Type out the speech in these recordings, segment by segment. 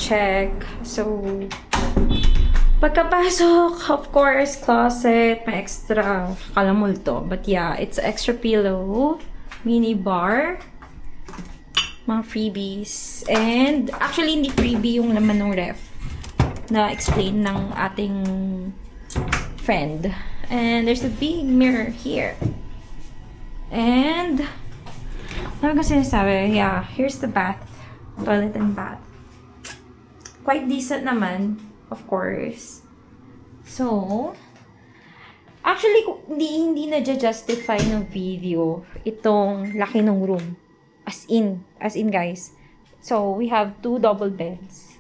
check. So, pagkapasok, of course, closet, may extra kalamulto. But yeah, it's extra pillow, mini bar, mga freebies. And actually, hindi freebie yung laman ng ref na explain ng ating friend. And there's a big mirror here. And ano kasi sinasabi? Yeah, here's the bath. Toilet and bath. Quite decent naman, of course. So, actually, hindi na-justify ng video itong laki ng room. As in guys. So, we have 2 double beds.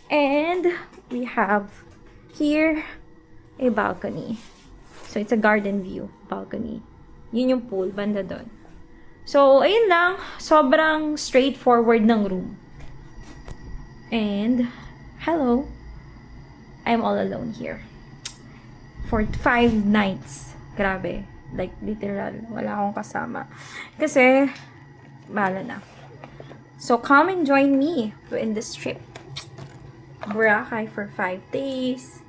And we have here a balcony. So, it's a garden view balcony. Yun yung pool, banda doon. So, ayun lang. Sobrang straightforward ng room. And, hello. I'm all alone here. For 5 nights. Grabe. Like, literal. Wala akong kasama. Kasi, bahala na. So, come and join me in this trip. Boracay for 5 days.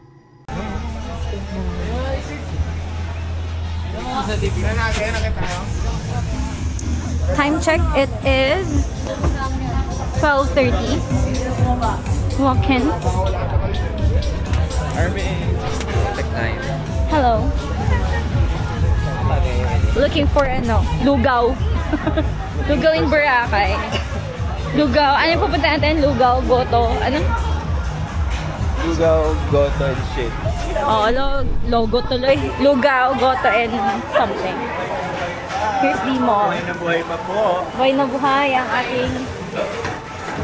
Time check, it is 12:30. Walk in. Like 9. Hello. Looking for lugaw. Lugaw in Boracay. Lugaw. Ano yung pupunta natin? Lugaw, goto. Ano? Lugaw, goto, and shit. Oh, logo tuloy. Lugaw, goto, and something. Here's the mall. Buhay na buhay pa po. Buhay na buhay ang ating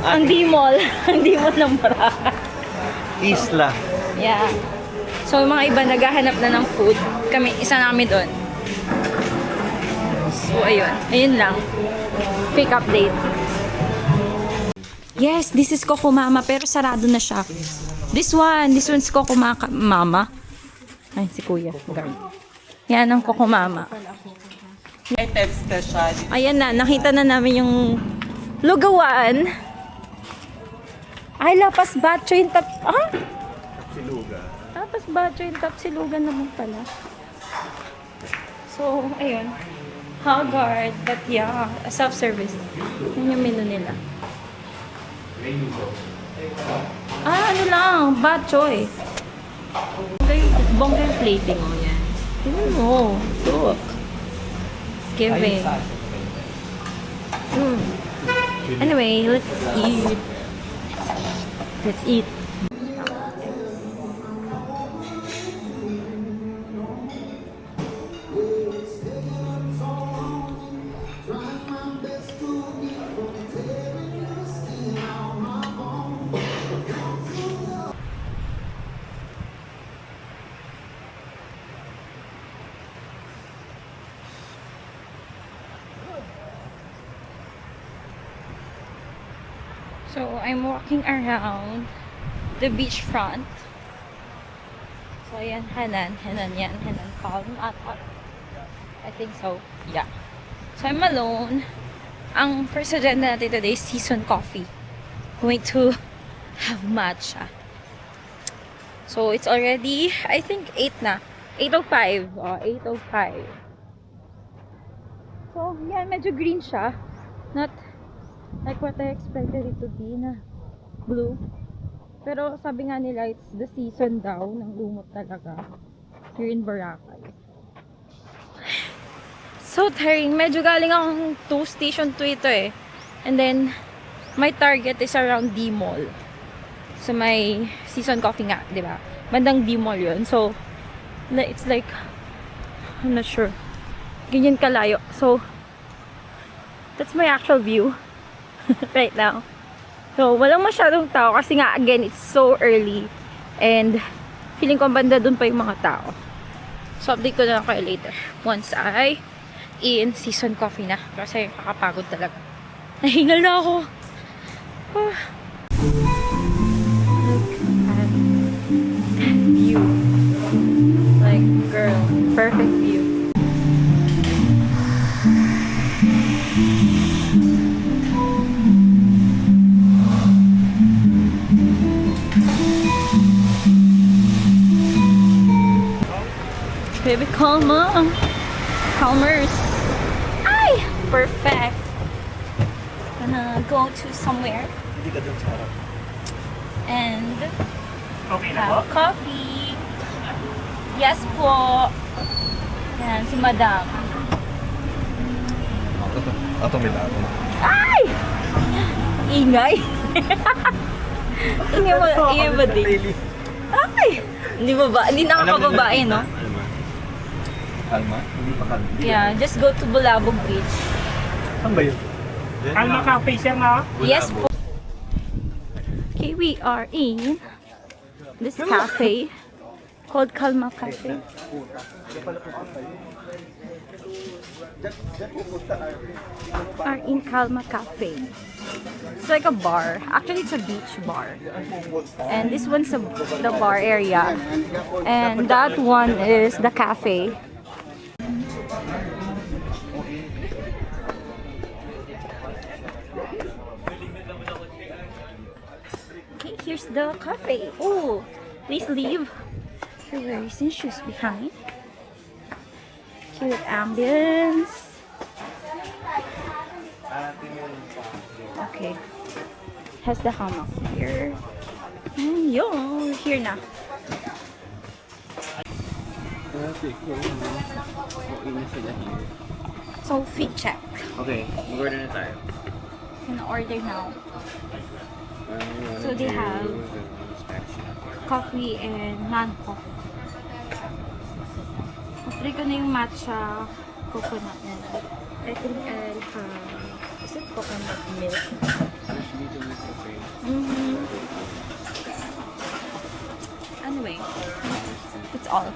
ang D-Mall. Ang D-Mall ng Boracay. Isla. Yeah. So, yung mga iba naghahanap na ng food. Kami, isa namin doon. So, ayun. Ayun lang. Quick update. Yes, this is Coco Mama, pero sarado na siya. This one's Coco Mama. Ay, si Kuya. Yan ang Coco Mama. May text ka siya. Ayan na, nakita na namin yung lugawan. Ay, Lapas Batcho yung top. Ah? Siluga. Lapas Batcho yung top. Silugan naman pala. So, ayun. Haggard. But yeah, self-service. Yun yung menu nila. Ah, ano lang. Batcho eh. Bongga yung plating mo yan. Tignan mo. Look. It's giving. Anyway, let's eat. Let's eat. So, I'm walking around the beachfront. So, ayan, Hanan Palm ata. I think so. Yeah. So, I'm alone. Ang first agenda natin today is season coffee. Going to have matcha. So, it's already, I think, 8 na. 8:05. Oh, 8:05. So, yeah, medyo green siya. Not like what I expected it to be na blue. Pero sabi nga nila, it's the season daw ng lumot talaga here in Boracay. So tiring. Medyo galing akong to station 2 ito eh. And then, my target is around D-Mall. So may season coffee nga, di ba? Bandang D-Mall yun. So, it's like, I'm not sure. Ganyan kalayo. So, that's my actual view. Right now. So, walang masyadong tao kasi nga, again, it's so early. And, feeling ko banda dun pa yung mga tao. So, update ko na lang kayo later. Once I in season coffee na. Kasi kakapagod talaga. Nahingal na ako. Oh. Look at that view. Like, girl, perfect view. Baby Calma. Calmers. Ay! Perfect. Gonna go to somewhere Hindi ka dun sa harap. and Okay na po? have coffee. Yes po. Yan, si Madam. Ito may lago. Ay! Ingay. Ingay mo din. Ay! Hindi ba? Hindi nakakababae, no? Alma? Hindi pa kalma. Yeah, just go to Bulabog Beach. Saan ba yun? Alma Cafe siya nga. Yes po. Okay, we are in this cafe called Calma Cafe. Are in Calma Cafe. It's like a bar. Actually, it's a beach bar. And this one's the bar area. And that one is the cafe. Okay, here's the cafe. Oh, please leave your worries and shoes behind. Cute ambience. Okay. Has the hammock here. And yun, we're here na. So, fit check. Okay, mag-order na tayo. Can order now. So they have coffee and non-coffee. Try ko na yung matcha coconut milk. I think I'll have, is it coconut milk? Anyway, that's all.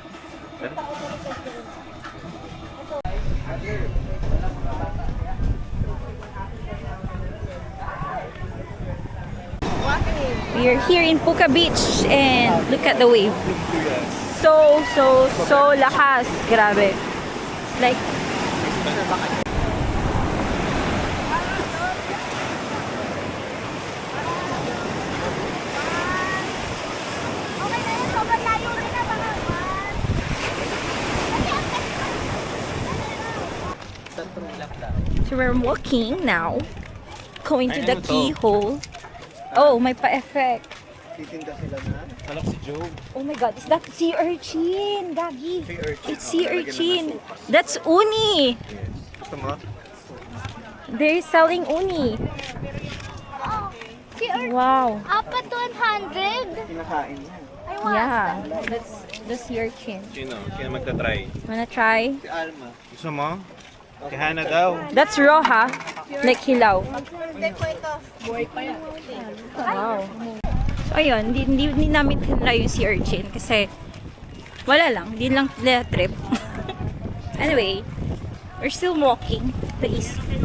We are here in Puka Beach and look at the wave. So lakas. Grabe. Like, so we're walking now. Going to the keyhole. Oh, may pa-effect. Titinda sila na. Anak si Joe. Oh my god, is that sea urchin? Gagi. Sea urchin. It's sea urchin. That's uni. Yes. Gusto mo? They're selling uni. Wow. Apat 100? Kinakain yan. I want. Yeah, that's the sea urchin. Sino? Sino magta-try? Wanna try? Si Alma. Gusto mo? Si Hana daw. That's raw, ha? Like hilaw. Hindi po ito. Wow. So, ayun, hindi namin tinry yung sea urchin kasi wala lang, hindi lang nila trip. Anyway, we're still walking the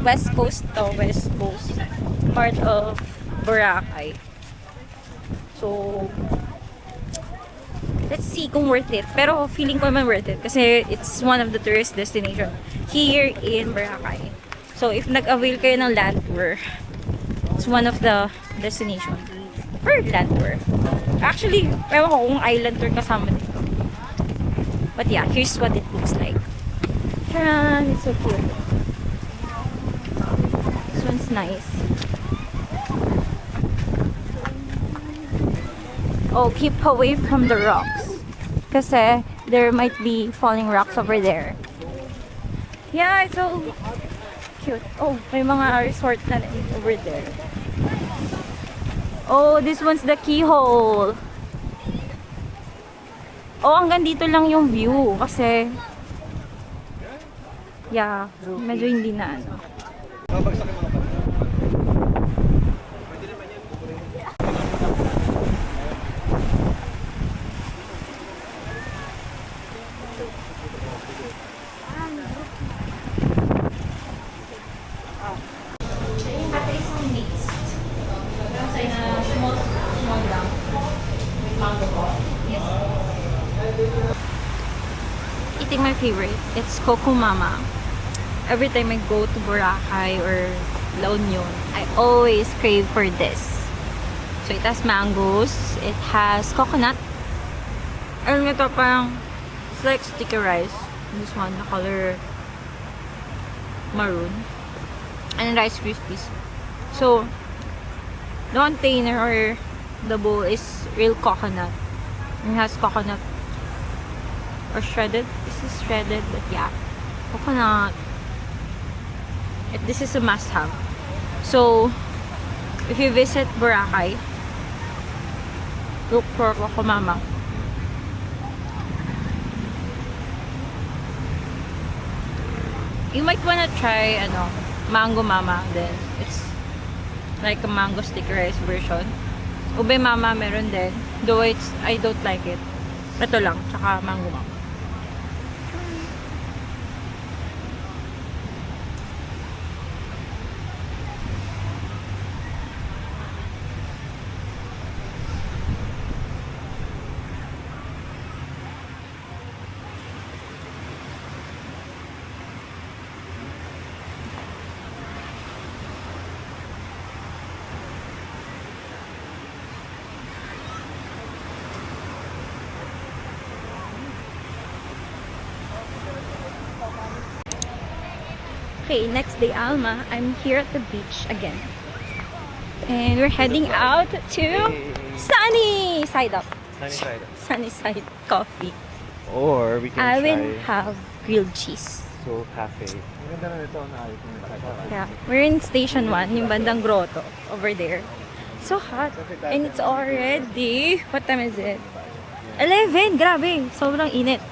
west coast part of Boracay. So, let's see kung worth it. Pero feeling ko naman worth it kasi it's one of the tourist destination here in Boracay. So, if nag-avail kayo ng land tour, it's one of the destination for land tour. Actually, ewan ko kung island tour kasama dito. But yeah, here's what it looks like. Tara, it's so cute. This one's nice. Oh, keep away from the rocks. Kasi there might be falling rocks over there. Yeah, it's so cute. Oh, may mga resort na over there. Oh, this one's the keyhole. Oh, hanggang dito lang yung view. Kasi, yeah, medyo hindi na ano. Eating my favorite. It's Coco Mama. Every time I go to Boracay or La Union, I always crave for this. So it has mangoes, it has coconut. Alam mo ito, parang It's like sticky rice. This one, the color maroon. And Rice Krispies. So, the container or the bowl is real coconut. It has coconut or shredded. This is shredded, but yeah, coconut. This is a must-have. So, if you visit Boracay, look for Coco Mama. You might wanna try Mango Mama then. It's like a mango sticky rice version. Ube Mama meron din. Though I don't like it. Ito lang, tsaka Mango Mama. Okay, next day, Alma. I'm here at the beach again. And we're heading out to Sunny Side Up. Sunny side. Sunny Side Coffee. Or we can I try will have grilled cheese. Soul Cafe. Ang ganda na nito na ayos ng nakakita. Yeah, we're in Station 1, yung bandang grotto over there. So hot. And it's already, what time is it? 11! Grabe! Sobrang init.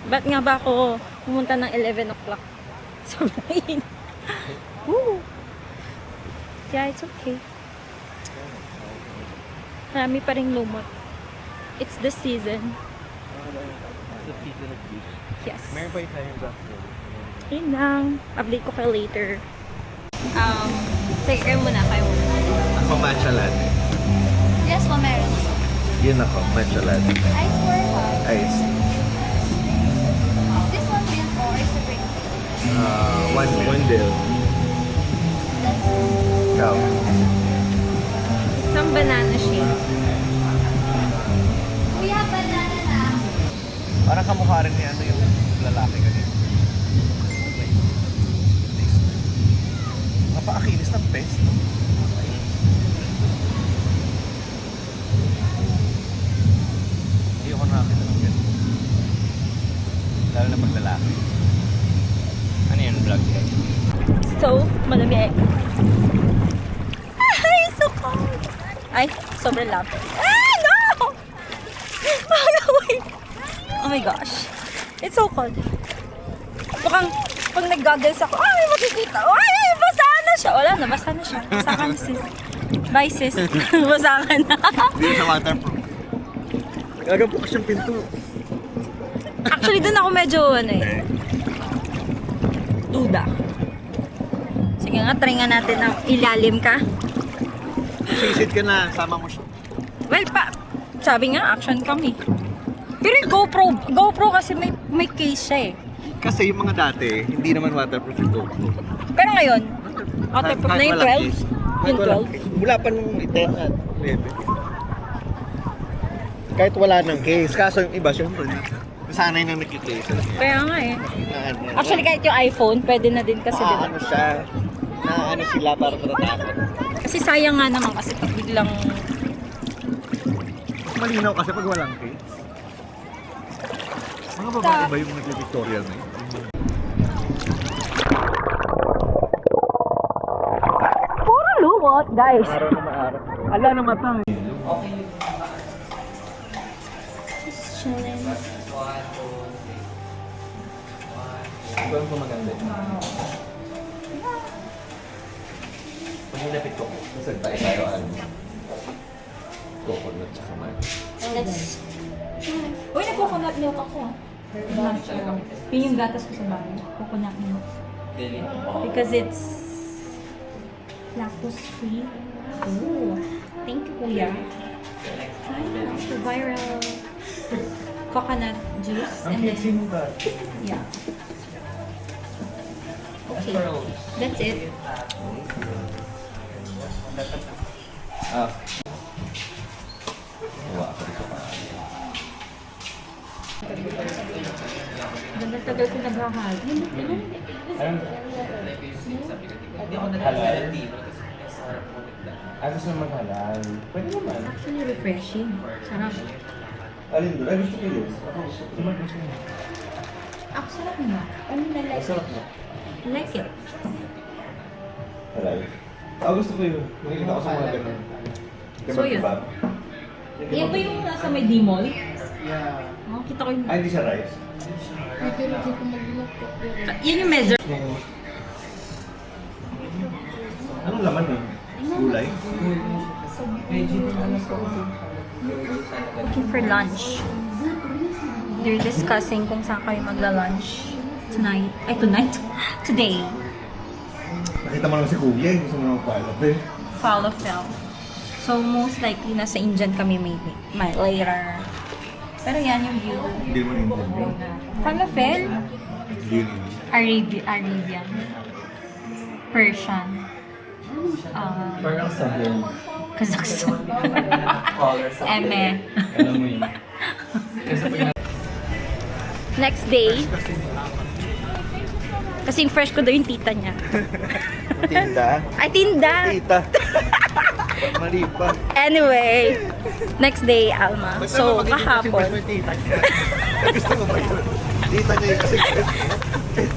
Ba't nga ba ako pumunta ng 11 o'clock? Sobrang init. Woo! Yeah, it's okay. Marami pa ring lumot. It's the season. The season of beach. Yes. Meron pa yung tayong black gold. Yun lang. Update ko kayo later. Sige, kayo muna. Ako matcha latte. Yes, po, meron. Yun ako, matcha latte. Ice or hot? Ice. This one milk or is it drink? One bill. Ikaw. Some banana shake. Kuya, banana na. Parang kamukha rin ni yung lalaki kanina. Napaakinis ng best. Hindi ako nakakita ng ganun. Lalo na pag lalaki. Ano yun, vlog yan? So, malamig. Ay, so cold. Ay, sobrang lapit. Ah, no! Oh my gosh. It's so cold. Mukhang, pag nag-goggles ako, ay, makikita. Ay, basa na siya. Wala na, basa na siya. Basa ka na, sis. Bye, sis. Basa ka na. Hindi sa waterproof. Gagabukas yung pinto. Actually, dun ako medyo, duda. Sige nga, try nga natin ng ilalim ka. Sisid ka na, sama mo siya. Well, sabi nga, action kami. Pero yung GoPro kasi may case siya eh. Kasi yung mga dati, hindi naman waterproof yung GoPro. Pero ngayon, waterproof na yung 12. Yung 12. Wala pa nung 10 at 11. Kahit wala ng case. Kaso yung iba, syempre, nasanay na nag-case. Kaya nga eh. Actually, kahit yung iPhone, pwede na din kasi diba? Ano siya, na ano sila para matatakot. Kasi sayang nga naman kasi pag biglang... Malinaw kasi pag walang case. Mga babae ba yung nag-tutorial na yun? Puro lumot, guys. Araw na maaraw. Ala na matay. Challenge. Ito ang maganda. Pag nilapit ko, nasag tayo ano. Coconut tsaka man. Uy, nag-coconut milk ako. Yun yung gatas ko sa bahay. Coconut milk. Because it's lactose free. Oh, thank you, kuya. The viral coconut juice and then yeah. Okay, that's it. Wala ka dito pa. Tagal ko naghahal. Halal. Gusto na maghalal. Pwede naman. Actually refreshing. Sarap. Alin doon? Gusto ko yun. Ako gusto ko. Ako sarap nga. Ano na like it? Masarap na. Like it. Halal. Ako gusto ko yun. Nakikita ko sa mga ganun. So yun. Yan ba yung nasa may D-Mall? Yeah. Oh, kita ko yung... Ay, hindi siya rice. Yan yung measure. Anong laman nun? Gulay? Looking for lunch. They're discussing kung saan kayo magla-lunch tonight. Ay, tonight? Today. Nakita mo naman si Kuya. Gusto mo naman pilot eh. Falafel. So, most likely, nasa Indian kami maybe. Later. Pero yan yung view. Hindi mo Indian bro. Falafel? Hindi yun Indian. Arabian. Persian. Parang sabihin. Kazakhstan. Eme. Alam mo yun. Next day. Kasing fresh ko daw yung tita niya. Tinda? Ay, tinda! Tita. Mali pa. Anyway, next day, Alma. So, kahapon. Gusto mo ba yun? Tita niya yun kasi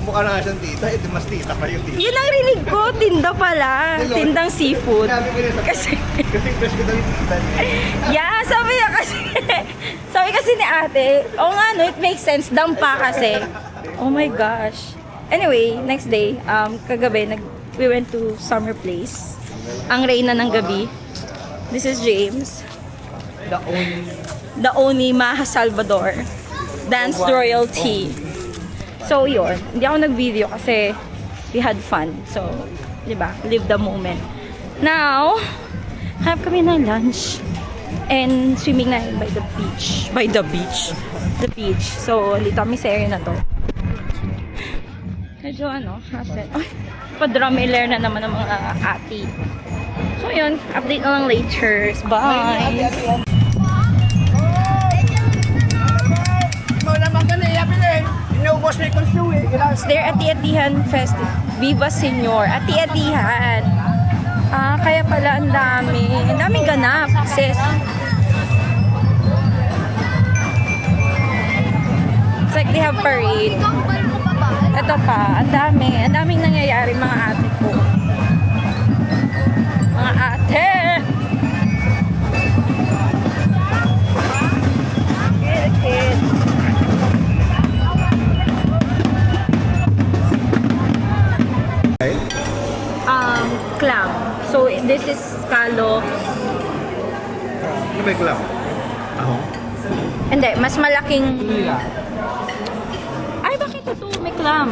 mukha na nga siyang tita, ito mas tita pa yung tita. Yun ang rinig ko, tinda pala. Tindang seafood. Sabi ko yun Kasi, kasi fresh ko daw yung tita niya. yeah, sabi niya kasi, sabi kasi ni ate, oo nga no, it makes sense, dampa kasi. Oh my gosh. Anyway, next day, kagabi, we went to Summer Place. Ang reyna ng gabi. This is James. The only Maha Salvador. Dance royalty. So, yun. Hindi ako nag-video kasi we had fun. So, di ba? Live the moment. Now, hanap kami ng lunch. And swimming na by the beach. By the beach. The beach. So, dito kami sa area na to. Medyo hassle. Ay, pa-drummer na naman ng mga ati. So, yun. Update na lang later. Bye! It's there Ati-Atihan Festival. Viva Senor. Ati-Atihan. Kaya pala ang dami. Ang daming ganap, sis. It's like they have parade. Ito pa, ang dami. Ang daming nangyayari mga ate ko. Mga ate! Kid. Clam. So, this is scallops. Ano ba yung club? Ako? Hindi, mas malaking... Ay, bakit ito? May clam.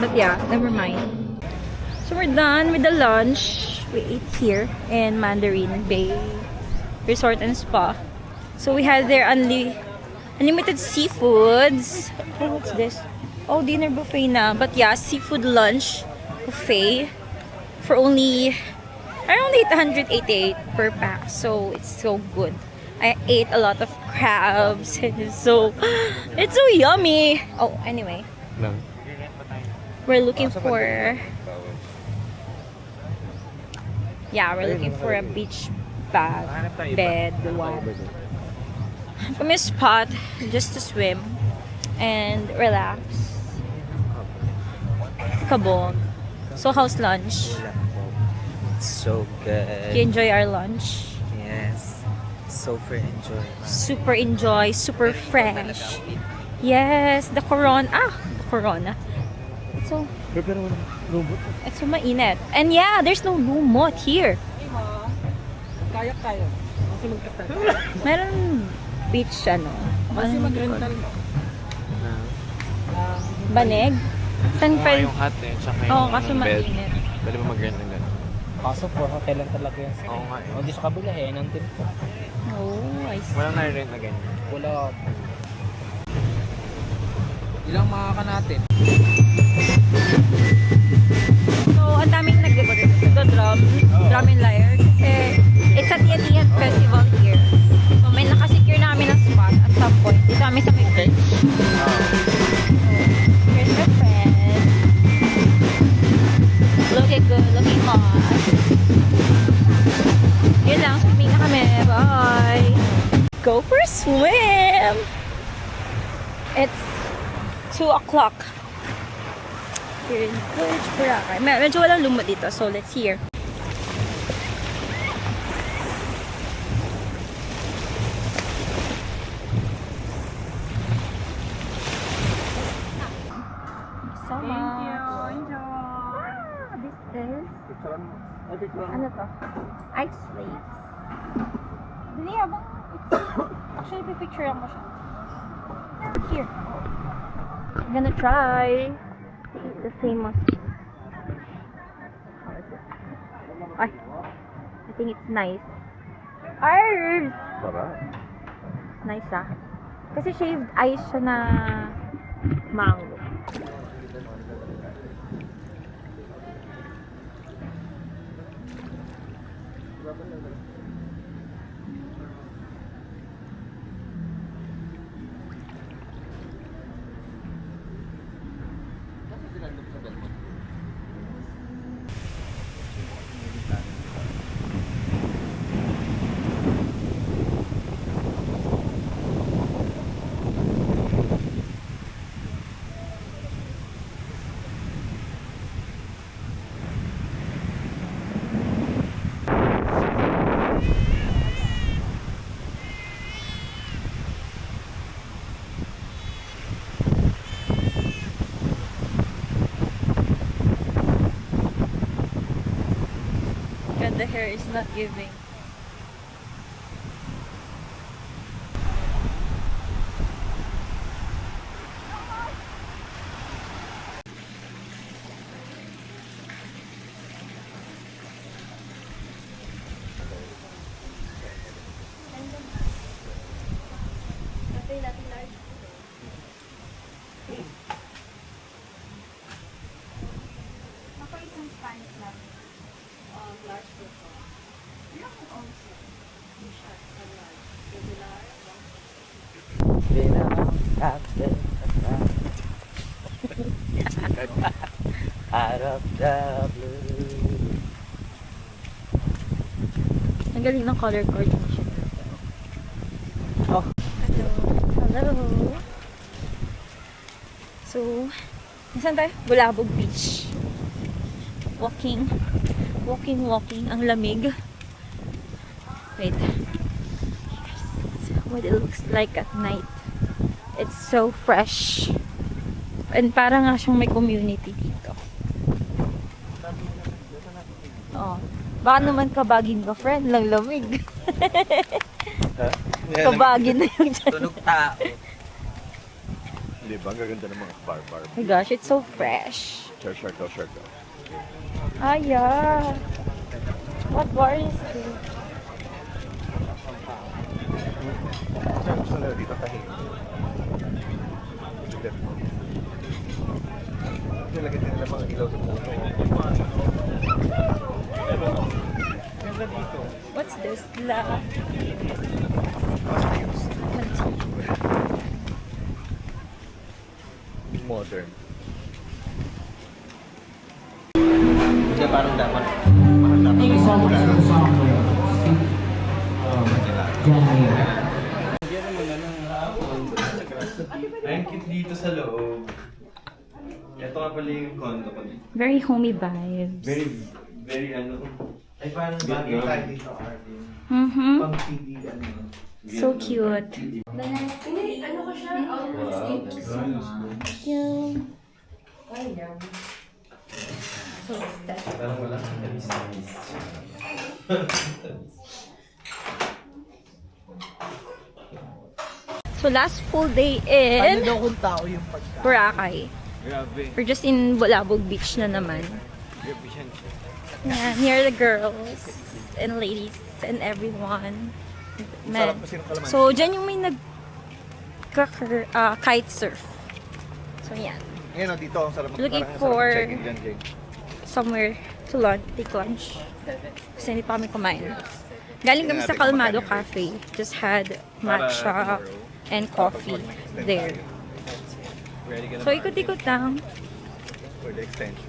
But yeah, never mind. So, we're done with the lunch. We ate here in Mandarin Bay Resort and Spa. So, we had their unlimited seafoods. Oh, what's this? Oh, dinner buffet na. But yeah, seafood lunch buffet for only around 888 per pack. So, it's so good. I ate a lot of crabs. It's so yummy. Oh, anyway. No. We're looking for we're looking for a beach bed. Wow. Kami spot just to swim and relax. Kabog. So how's lunch? It's so good. You enjoy our lunch? Yes. Super enjoy. Super enjoy, super fresh. Yes, the corona. The corona. So, it's so mainit. And yeah, there's no lumot here. Kayak tayo. Kasi magkasal. Meron beach Kasi mag-rental mo. Banig? Saan pa? Yung hot eh. Tsaka yung Oo, kaso bed. mainit. Pwede ba mag-rent ng gano'n? Kaso for hotel lang talaga yan. Oo nga. O di sa kabila nandun po. Oh, I see. Walang na-rent na ganyan. Wala. Ilang makaka natin? So, ang daming nag-drum and lyre kasi it's at the Atihan Festival here. So, may nakasecure namin ng spot at some point. Dito kami sa may beach. p.m. It's 2 o'clock. Here in Village Boracay. Medyo walang lumot dito, so let's hear. So much. This is ano to? Ice flakes. Dali habang actually pipicturean mo siya. Here. I'm gonna try to eat the famous. How is it? Ay, I think it's nice. Arr! Nice ah. Kasi shaved ice siya na mango. God, the hair is not giving. Ako isang Spanish lang. Large food. Ilang po also? Out of the blue. Ang galing ng color coordination. Oh. Hello. Hello. So, nasan tayo? Bulabog Beach. Walking. Ang lamig. Wait. Here's what it looks like at night. It's so fresh. And parang nga siyang may community dito. Oh. Baka naman kabagin ka, friend. Lang lamig. Kabagin na yung dyan. Tunog tao. Di ba? Ang gaganda ng mga bar-bar. Oh my gosh, it's so fresh. Shirt daw. Ah, yeah. What bar is this? Gusto nila dito tahin. Nilagay din nila mga ilaw sa puno. Ganda dito. What's this? La... Modern. Kasi parang dapat. Ang cute dito sa loob. Ito nga pala yung condo ko dito. Very homey vibes. Very ano. Ay parang bagay tayo dito, Arvin. Mm-hmm. Pang PD ano. So cute. Thank Cute. So aesthetic. Parang wala kang tamis. So last full day in daw kung tao yung pagka? Boracay. Grabe. We're just in Bulabog Beach na naman. Grabe siya. Yeah, here are the girls and ladies and everyone. Sarap Man. kasi ng kalamansi. So, dyan yung may kite surf. So, yan. Ngayon o, dito ang sarap. Looking parang ang sarap for- mag-check-in dyan, Jake. Somewhere to take lunch. Kasi hindi pa kami kumain. Galing kami sa Calmado Cafe. Just had matcha and coffee there. Ready ka na So, ba, ikot-ikot lang. for the extension.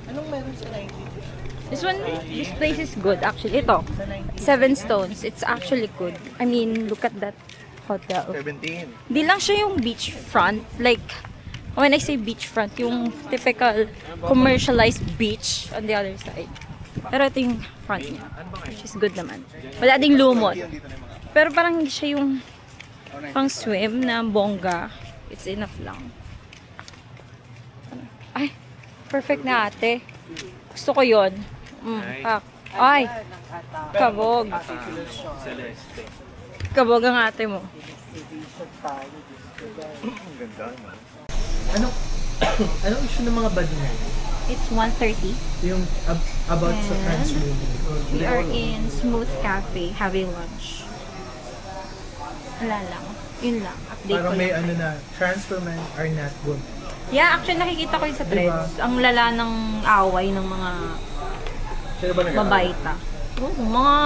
Anong meron sa 90? This place is good actually. Ito, Seven Stones. It's actually good. I mean, look at that hotel. 17. Di lang siya yung beachfront. Like, when I say beachfront, yung typical commercialized beach on the other side. Pero ito yung front niya, which is good naman. Wala ding lumot. Pero parang hindi siya yung pang swim na bongga. It's enough lang. Ay, perfect na ate. Gusto ko yun. Pak. Ay, kabog. Celeste. Kabog ang ate mo. Ang ganda, no? Anong issue ng mga bad na yun? It's 1:30. Yung about sa And trans movie. We are in Smooth Cafe having lunch. Wala lang. Yun lang. Update ko Parang may lang. ano na, trans women are not good. Yeah, actually nakikita ko yun sa Diba? threads. Ang lala ng away ng mga Sino ba nag-aaral? babaita. Oo, mga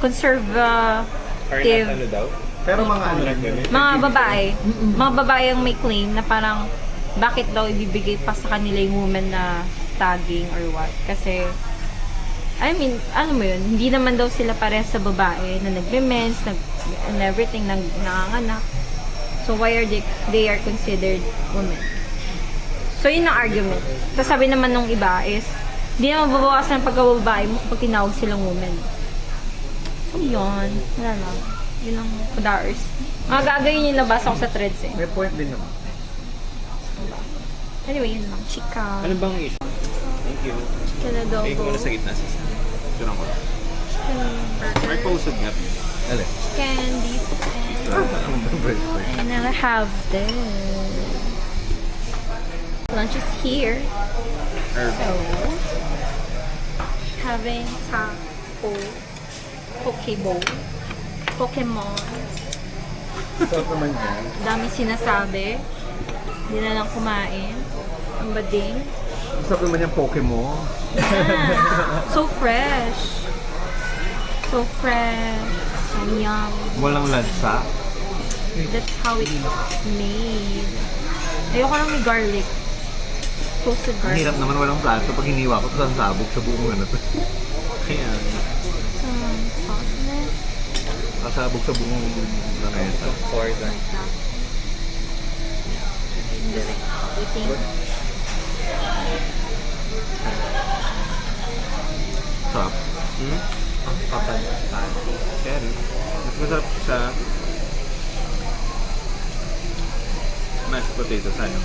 conservative, daw? Pero mga ano lang mga babae. Mga babae ang may claim na parang bakit daw ibibigay pa sa kanila yung woman na tagging or what. Kasi, I mean, ano mo yun, hindi naman daw sila parehas sa babae na nagme-mens, and everything, nanganganak. So, why are they are considered women? So, yun ang argument. Tapos sabi naman nung iba is, hindi naman babawasan ang pagkababae mo kapag tinawag silang women. So, yun. Wala lang. Yun ang kadars. Mga gagawin yung nabasa ko sa threads eh. May point din naman. Anyway, yun lang. Chika. Ano bang issue? Thank you. Chicken adobo. Tingin ko muna sa gitna sis. Turang ko lang. May posted nga. Alin? Chicken, beef, and I have this. Lunch is here. So, having taco, poke bowl, Pokemon. Sarap naman yan. Dami sinasabi. Hindi na lang kumain. Ang bading. Sarap naman yung Pokemon. Yeah. So fresh. So fresh. So yum. Walang lansa. That's how it's made. Ayoko lang may garlic. Toasted Ang garlic. hirap naman walang plato pag hiniwa ko sa sabog sa buong ano to. Kaya, Some sauceness. kasabog sa buong lamesa. Sorry, Like that. Eating. Sarap. Ang kapal. Cherry. Mas masarap sa mashed potato sana.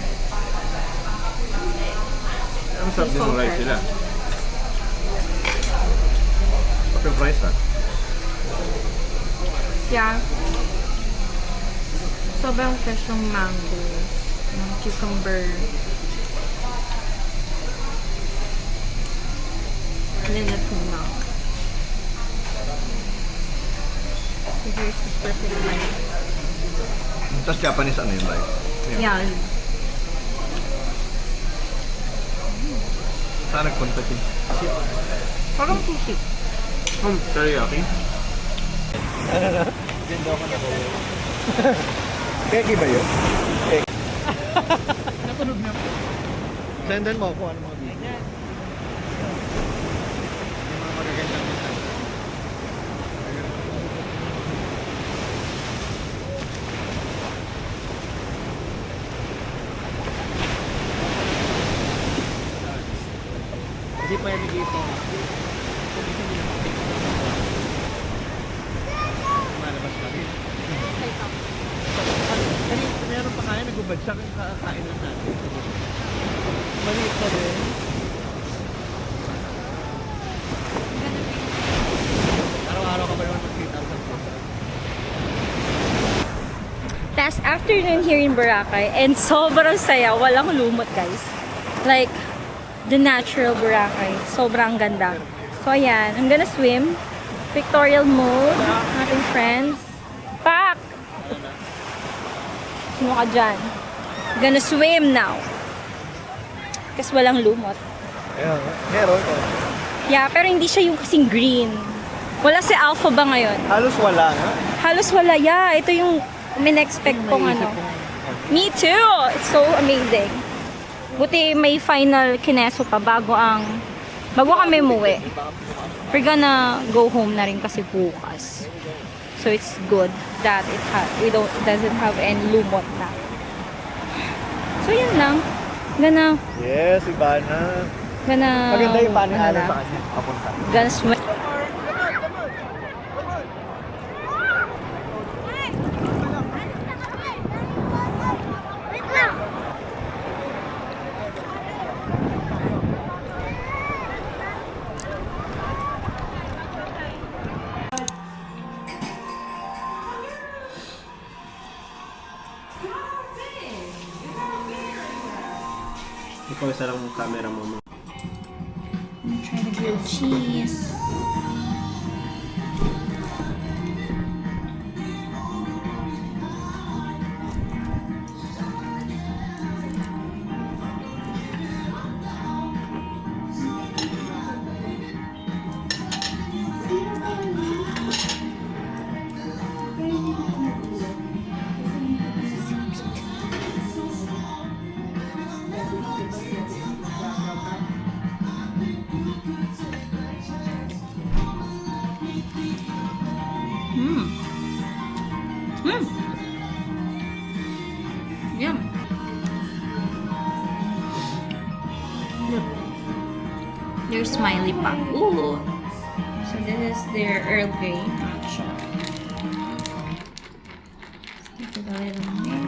Ang sarap din ng rice sila. Open rice ha? Yeah. Sobrang fresh ng mango. Ng cucumber. Linat ng mango. So here's the perfect rice. Tapos Japanese ano yung rice? Yan. Saan nagpunta siya? Parang sushi. Teriyaki? Keki ba yun? Keki. Natunog na. Sendan mo kung ano mga video. Yung mga magagandang design. Hindi pa yan dito. Malabas kami. Meron pa kaya nagbabagsak yung kakain lang natin. Maliit pa rin. Araw-araw ka ba naman mag-3,000 pesos? Last afternoon here in Boracay and sobrang saya. Walang lumot, guys. Like, the natural Boracay. Sobrang ganda. So, ayan. I'm gonna swim. Pictorial mode. Ating friends. Pak! Sino ka dyan? I'm gonna swim now. Kasi walang lumot. Ayun, meron. Yeah, pero hindi siya yung kasing green. Wala si Alpha ba ngayon? Halos wala nga. Halos wala. Yeah, ito yung min-expect kong ano. Me too! It's so amazing. Buti may final kineso pa bago ang bago kami umuwi. We're gonna go home na rin kasi bukas. So it's good that it doesn't have any lumot na. So yun lang. Yes, iba na. Maganda yung paano sa kanya. Papunta. Gonna swim. Ikaw isa lang yung camera mo. Try the grilled cheese. Yum. Their smiley pa. Ooh. So this is their Earl Grey matcha. Let's give it a little mix.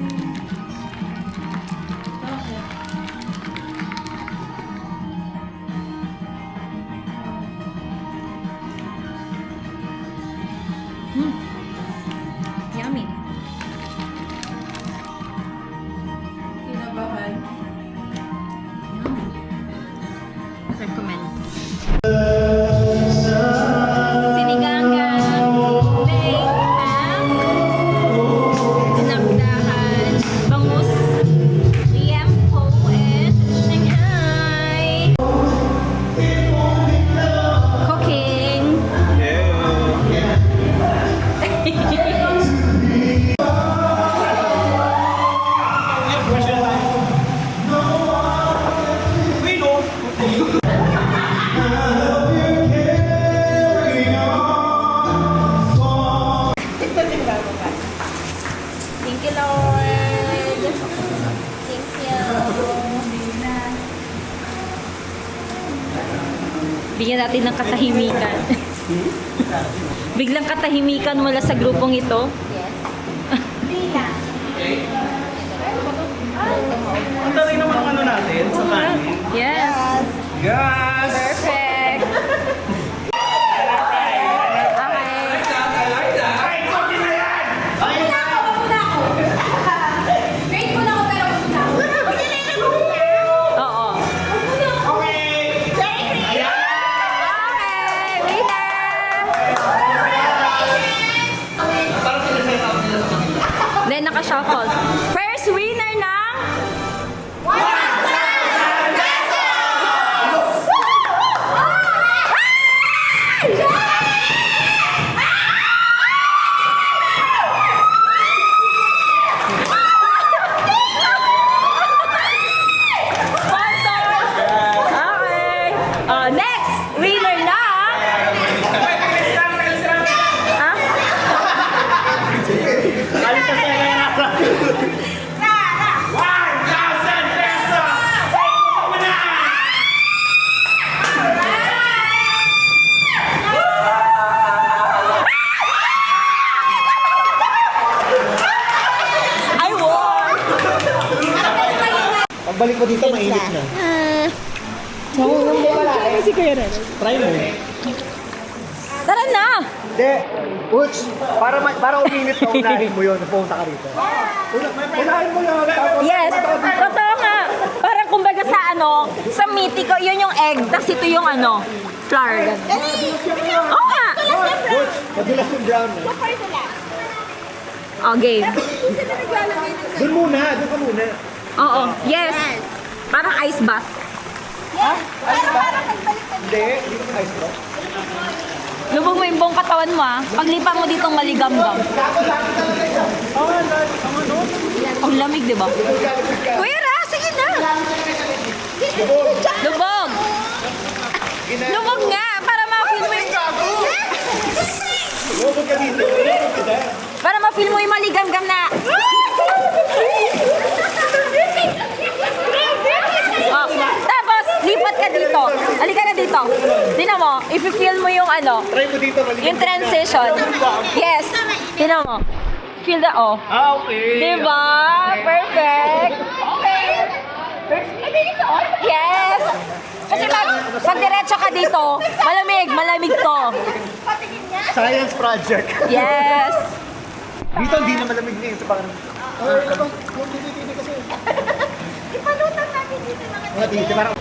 Yummy. Kinabahan. Recommend. Sinigangan, Bayang, Dinakdahan, Bangus, Liempo, and Shanghai. Cooking. Thank you, Lord. Thank you. Bigyan natin ng katahimikan. Biglang katahimikan mula sa grupong ito. Ang dali naman ang ano natin sa kanin. Yes. Gas! Perfect. Oo. Okay, winner! Then naka-shuffle. First winner ng 1,000 pesos! Okay. Next winner na. I won. Pagbalik mo dito, mainit na. Try mo. Tara na. Hindi. Uch, para uminit na unahin mo yun. Pumunta ka rito. Unahin mo yun. Tapos, Yes, totoo nga. Parang kumbaga sa sa mitiko, yun yung egg, tapos ito yung flour. Oo nga. Uch, madulas yung brown. Oh, game. Doon muna. Doon ka muna. Oo, yes. Parang ice bath. Hindi. Hindi ka ice bro. Lubog mo yung buong katawan mo Paglipa mo ditong maligam-gam. Ang lamig, di ba? Kuya Ra, sige na. Lubog. Lumog nga! Para ma-feel mo yung... Lumog ka dito. Lumog ka dyan. Para ma-feel mo yung maligamgam na... Oh, tapos, lipat ka dito. Halika na dito. Tingnan mo, if you feel mo yung ano, Try mo dito. yung transition. Yes. Tingnan mo. Feel the oh. Ah, okay. Diba? Perfect. Okay. Yes. Kasi pag diretso ka dito, malamig to. Science project. Yes. Dito hindi na malamig na ito. Parang... Hindi kasi. Ipalutan natin dito mga Dito parang...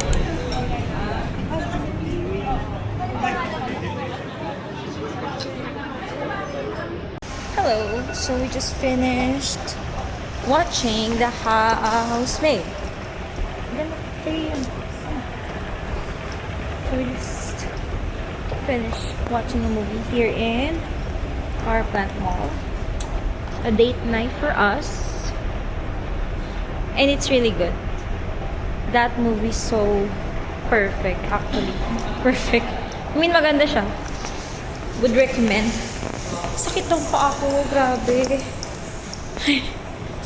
Hello. So we just finished watching The Housemaid. So we just finished watching a movie here in Power Plant Mall. A date night for us. And it's really good. That movie's so perfect, actually. Perfect. I mean, maganda siya. Would recommend. Sakit ng paa ko, grabe.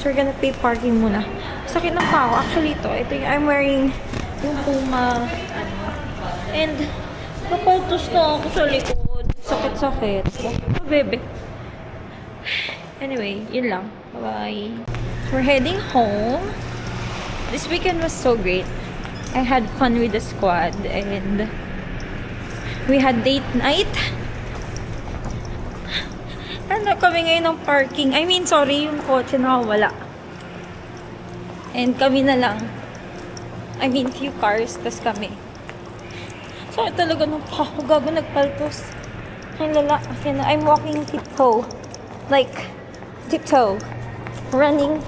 So we're gonna pay parking muna. Sakit ng paa ko. Actually, ito yung I'm wearing yung Puma. And napaltos na ako sa likod. Sakit-sakit. Oh, bebe. Anyway, yun lang. Bye-bye. We're heading home. This weekend was so great. I had fun with the squad and we had date night. Ano kami ngayon ng parking? I mean, sorry, yung kotse nakawala. And kami na lang. I mean, few cars, tas kami. So, talaga nung ako gago nagpaltos. Ang lala. I'm walking tiptoe. Like, tiptoe. Running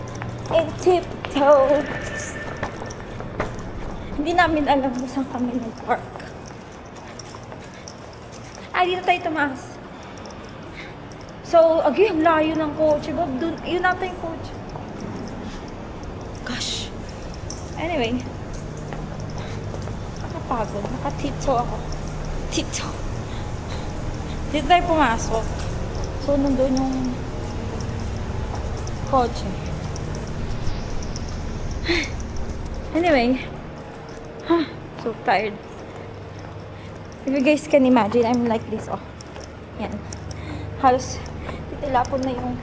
and tiptoe. Hindi namin alam kung saan kami nag-park. Dito tayo tumaas. So, again, layo ng kotse. Bob, dun, yun natin yung kotse. Gosh. Anyway. Nakapagod. Nakatiptoe ako. Tiptoe. Dito tayo pumasok. So, nandun yung kotse. Anyway. So tired. If you guys can imagine, I'm like this. Oh. Yan. Halos titilapon na yung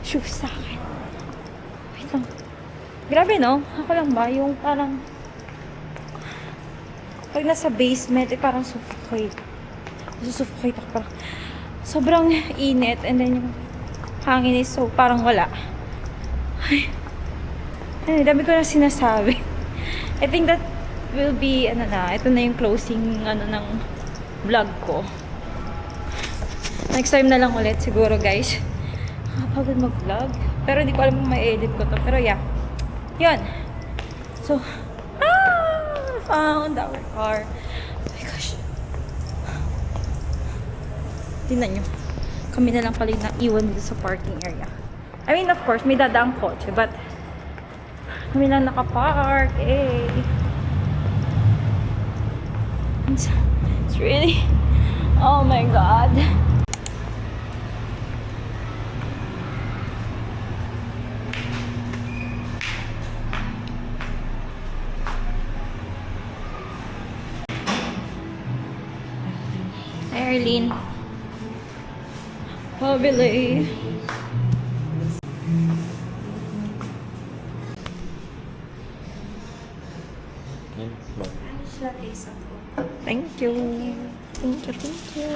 shoes sa akin. Wait lang. Grabe, no? Ako lang ba? Yung parang pag nasa basement, parang suffocate. Suffocate ako parang sobrang init and then yung hangin is so parang wala. Ay, dami ko na sinasabi. I think that will be, ito na yung closing, ng vlog ko. Next time na lang ulit, siguro, guys. Nakapagod mag-vlog. Pero hindi ko alam kung may edit ko to. Pero yeah. Yun. So, found our car. Oh my gosh. Tingnan nyo. Kami na lang pala yung naiwan dito sa parking area. I mean, of course, may dadaang kotse, but kami lang nakapark. Eh. It's really, oh my god. Hi, Arlene. Pabili. Thank you. Thank you, thank you.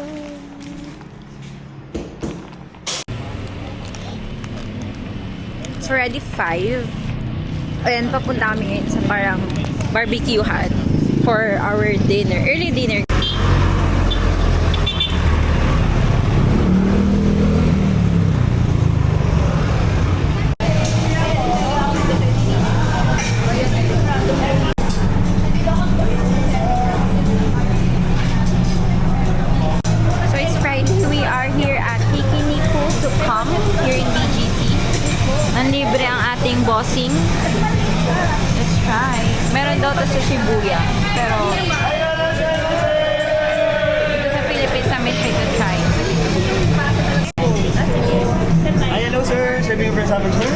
It's already 5. Ayan, papunta kami ngayon sa parang barbecuehan for our dinner. Early dinner. Libre ang ating bossing. Let's try. Meron daw to sa Shibuya. Pero try to try. Hi, hello sir. Serving your first hamburger, sir.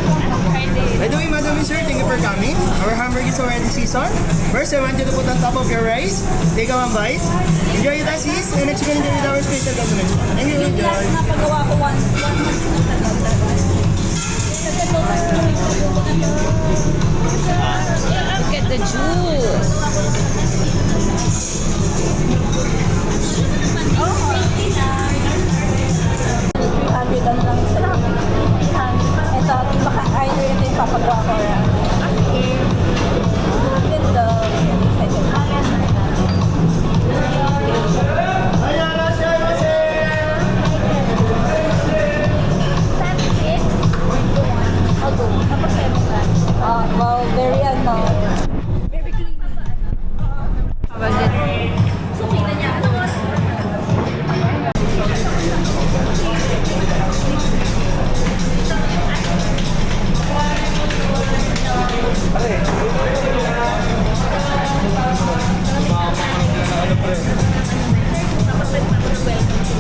By the way, madam sir, thank you for coming. Our hamburger is already seasoned. First, I want you to put on top of your rice. Take a one bite. Enjoy it as is, and next you can enjoy with our special government. Thank you. Enjoy. Napagawa ko one month na tagal. Kasi po, Look at the juice. $300 lang sila. Ito, baka either ito yung papagawa ko. Then the second hand. I'll go. Tapos 7 lang. Well, very ano. Very clean. How was it? Suki na niya.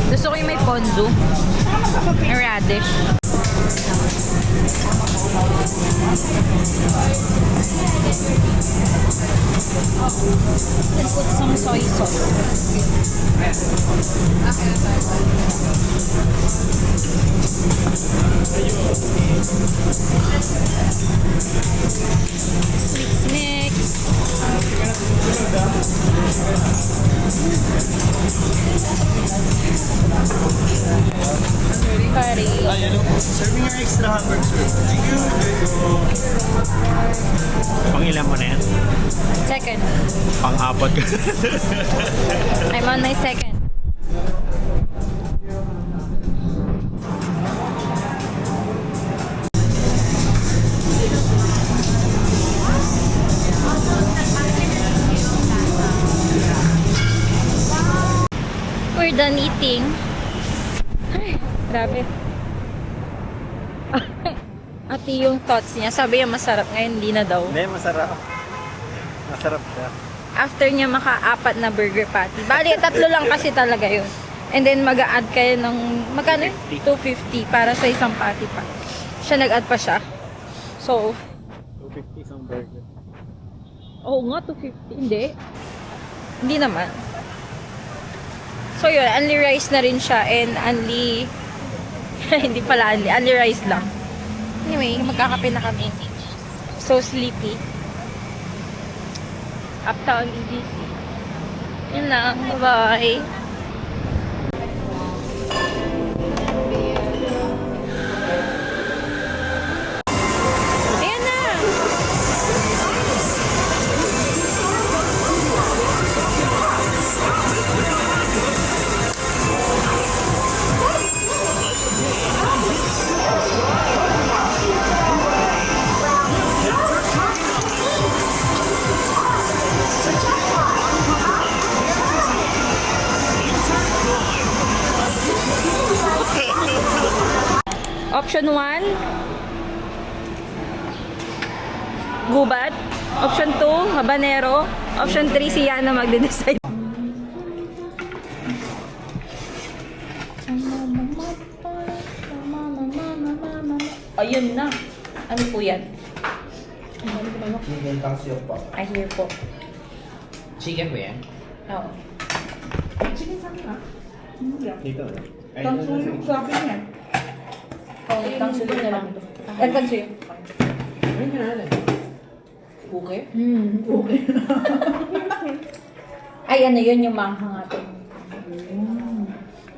Gusto ko yung may ponzu. May radish. Let's put some soy sauce. Mix, mix. Curry. Hi, hello. Serving your extra hamburger, sir. Thank you. Pang ilan mo na yan? Second. Pang-apat ka. I'm on my second. We're done eating. Ay, grabe. Ate yung thoughts niya. Sabi niya masarap. Ngayon hindi na daw. Hindi, masarap. Masarap siya. After niya maka-apat na burger patty. Bali, 3 lang kasi talaga yun. And then mag-a-add kayo ng, magkano? 250 para sa isang patty pa. Siya nag-add pa siya. So, 250 isang burger. oo nga, 250. Hindi. Hindi naman. So yun, only rice na rin siya and only, hindi pala only rice lang. Anyway, magkakape na kami. So sleepy. Uptown EDC. Yun lang. Bye-bye. Ayan na! Option 1, gubat. Option 2, habanero. Option 3, si Yana magde-decide. Ayun na. Ano po yan? I hear po. Chicken ba yan? Oo. Dito. Oh, tangsulo na lang ito. Ang tangsulo. Okay? Okay. Ay, ano yun yung manghang atin.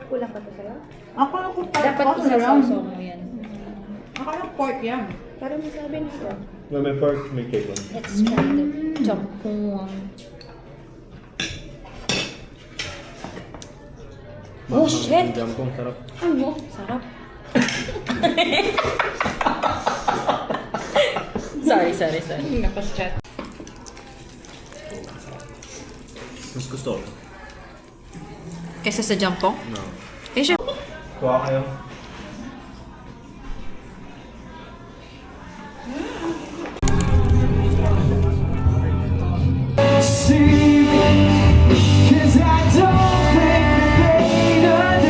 Kulang pa to sa'yo? Akala ko pork Dapat ako na lang. isasawsaw mo yan. Akala ko pork yan. Parang masabi nito. May pork, may chicken. Let's try the jampong. Oh, shit! Jampong sarap. Ano? Sarap. sorry. Nakaschat. Mas gusto ko. Kaysa sa jampong? No. Eh, siya. Kuha kayo. See, 'cause I don't think the pain of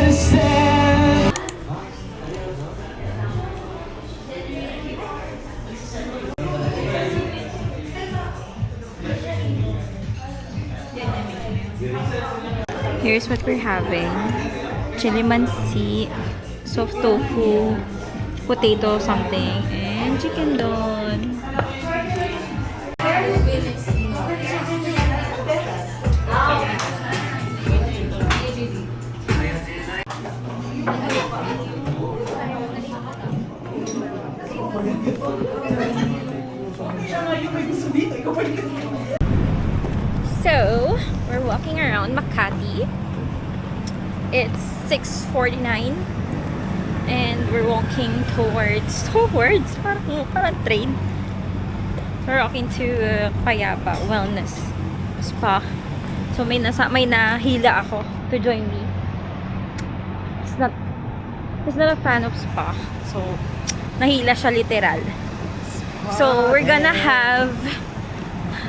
here's what we're having. Chili mansi, soft tofu, potato something, and chicken don. So, we're walking around Makati. It's 6:49 and we're walking towards parang train. We're walking to Payapa Wellness Spa. So may nahila ako to join me. He's not a fan of spa. So nahila siya literal. So we're gonna have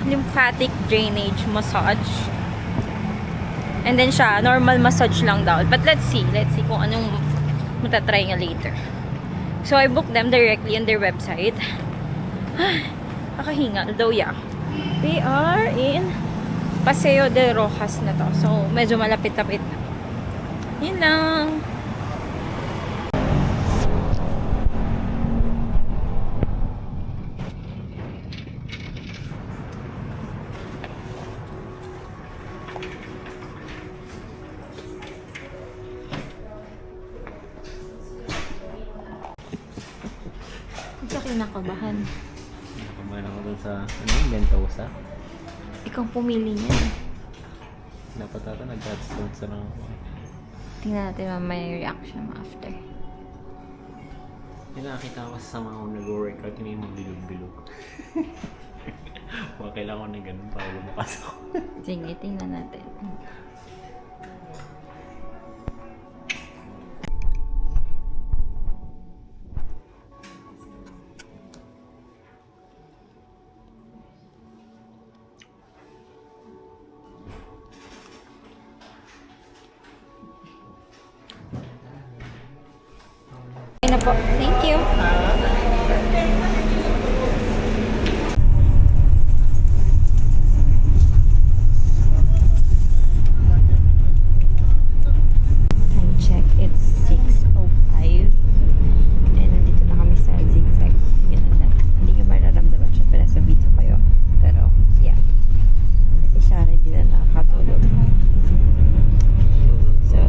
lymphatic drainage massage. And then siya, normal massage lang daw. But let's see kung anong matatry nga later. So I booked them directly on their website. Nakahingal daw ya. We are in Paseo de Rojas na to. So medyo malapit-lapit na. Yun lang. Sa kinakabahan. Kumain ako dun sa, Bentosa. Ikaw pumili niya. Dapat ata nag-touchstone sa lang ako. Tingnan natin mamaya yung reaction mo after. Yung nakakita ko sa mga akong nag-workout, hindi mo bilog-bilog. Baka kailangan ko na ganun para lumakas ako. Sige, tingnan natin. Ayun na po. Thank you. Time check, it's 6:05 and nandito na kami sa zigzag. Yun na. Hindi nyo mararamdaman siya pero sa video kayo. Pero yeah, kasi siya hindi na nakakatulog. So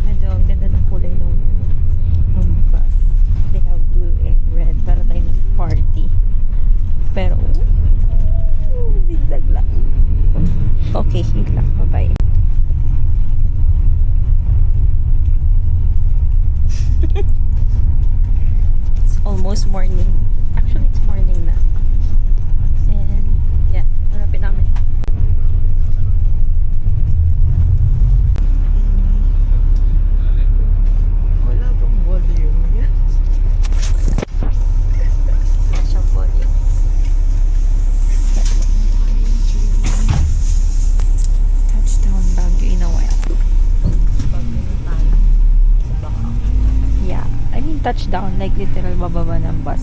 medyo ang ganda ng kulay ng bus. They have blue and red para tayo sa party. Pero zigzag lang. Okay, hit lang. Bye-bye. It's almost morning. Actually, it's morning na. And yeah, hanapin namin. Wala bang volume yan? Wala siyang volume. Touchdown Baguio Inaway. Yeah, I mean touchdown, like literal bababa ng bus.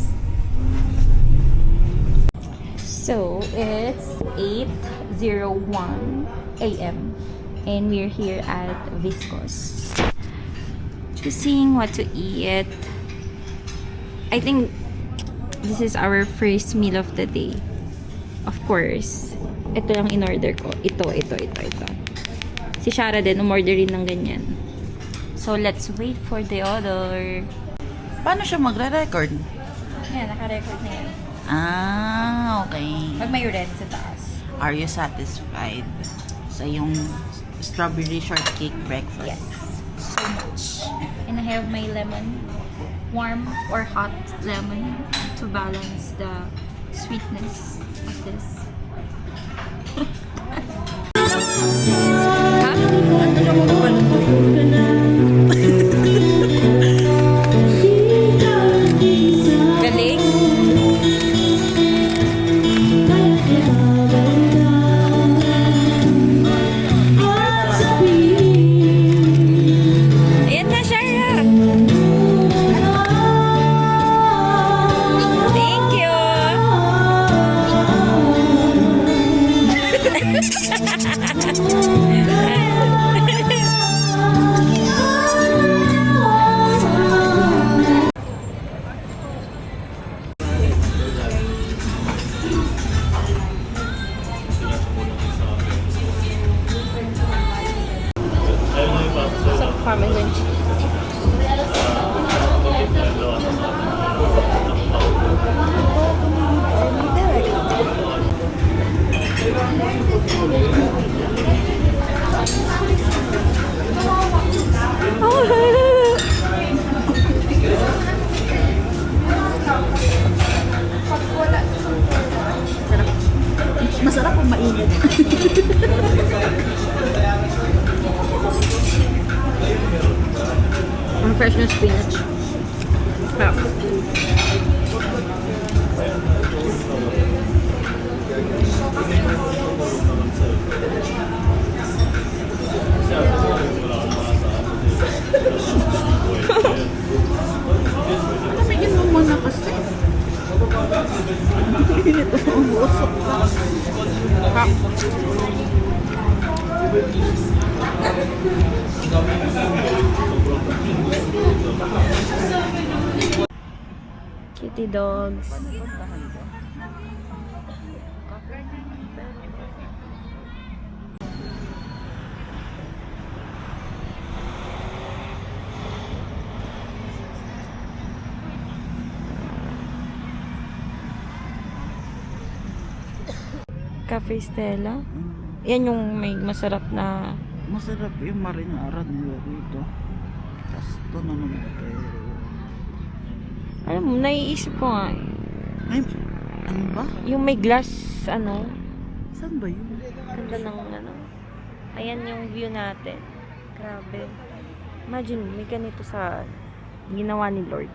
So, it's 8:01 a.m. and we're here at Viscos. Just seeing what to eat. I think this is our first meal of the day. Of course, ito lang in-order ko. Ito. Si Shara din, umorder rin ng ganyan. So, let's wait for the order. Paano siya magre-record? Yan, naka-record na yan. Ah, okay. Pag may red sa taas. Are you satisfied sa yung strawberry shortcake breakfast? Yes. So much. And I have my lemon. Warm or hot lemon to balance the sweetness of this. Galing. Ayan na, Shara. Thank you. spinach. Ah. Lamigin mo muna kasi. Ito ang busok na. Kitty dogs. Cafe Stella. Yan yung may masarap na Masarap yung marinara nila dito. Tapos ito na naman tayo. alam mo, naiisip ko nga Ay, ano ba? yung may glass ano, Saan ba yun? ganda ng ano. Ayan yung view natin. Grabe. Imagine, may ganito sa ginawa ni Lord.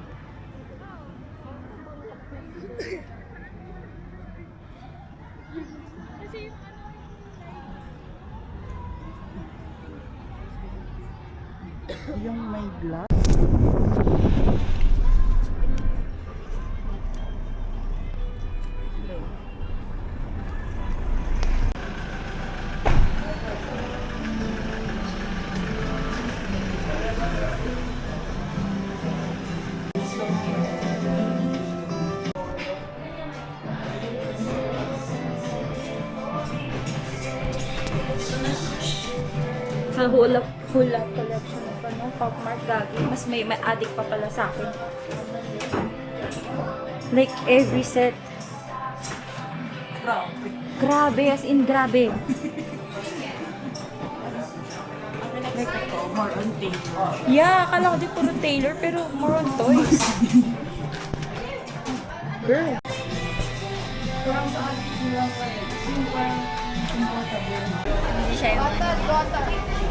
Yung may glass. Sa hula collection of ano, Pop Mart gagi. Mas may addict pa pala sa akin. Like every set. Grabe, as in grabe. More on table. Yeah, akala ko di puro Taylor, pero more on toys. Girl. Hindi siya yung